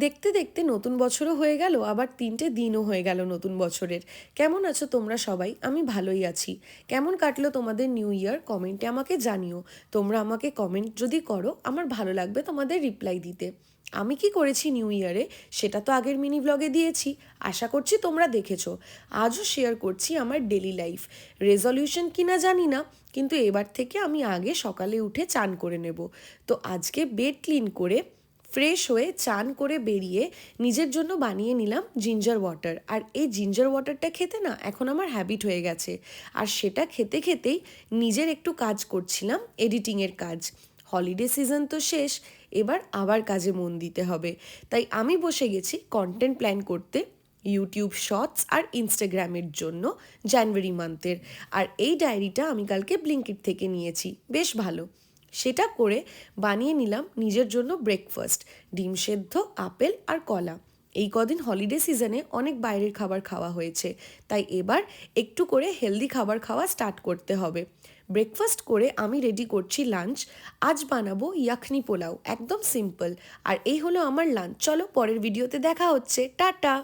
দেখতে দেখতে নতুন বছরও হয়ে গেল, আবার 3টে দিনও হয়ে গেল নতুন বছরের। কেমন আছো তোমরা সবাই? আমি ভালোই আছি। কেমন কাটলো তোমাদের নিউ ইয়ার? কমেন্টে আমাকে জানিও। তোমরা আমাকে কমেন্ট যদি করো, আমার ভালো লাগবে তোমাদের রিপ্লাই দিতে। আমি কি করেছি নিউ ইয়ারে সেটা তো আগের মিনি ব্লগে দিয়েছি, আশা করছি তোমরা দেখেছো। আজও শেয়ার করছি আমার ডেলি লাইফ। রেজলিউশন কিনা জানি না, কিন্তু এবার থেকে আমি আগে সকালে উঠে চান করে নেব। তো আজকে বেড ক্লিন করে ফ্রেশ হয়ে চান করে বেরিয়ে নিজের জন্য বানিয়ে নিলাম জিঞ্জার ওয়াটার। আর এই জিঞ্জার ওয়াটারটা খেতে না এখন আমার হ্যাবিট হয়ে গেছে। আর সেটা খেতে খেতেই নিজের একটু কাজ করছিলাম, এডিটিংয়ের কাজ। হলিডে সিজন তো শেষ, এবার আবার কাজে মন দিতে হবে। তাই আমি বসে গেছি কন্টেন্ট প্ল্যান করতে ইউটিউব শর্টস আর ইনস্টাগ্রামের জন্য জানুয়ারি মান্থের। আর এই ডায়েরিটা আমি কালকে ব্লিঙ্কিট থেকে নিয়েছি, বেশ ভালো। সেটা করে বানিয়ে নিলাম নিজের জন্য ব্রেকফাস্ট, ডিম সেদ্ধ, আপেল আর কলা। এই কদিন হলিডে সিজনে অনেক বাইরের খাবার খাওয়া হয়েছে, তাই এবার একটু করে হেলদি খাবার খাওয়া স্টার্ট করতে হবে। ব্রেকফাস্ট করে আমি রেডি করছি লাঞ্চ। আজ বানাবো ইয়াখনি পোলাও, একদম সিম্পল। আর এই হলো আমার লাঞ্চ। চলো পরের ভিডিওতে দেখা হচ্ছে, টাটা।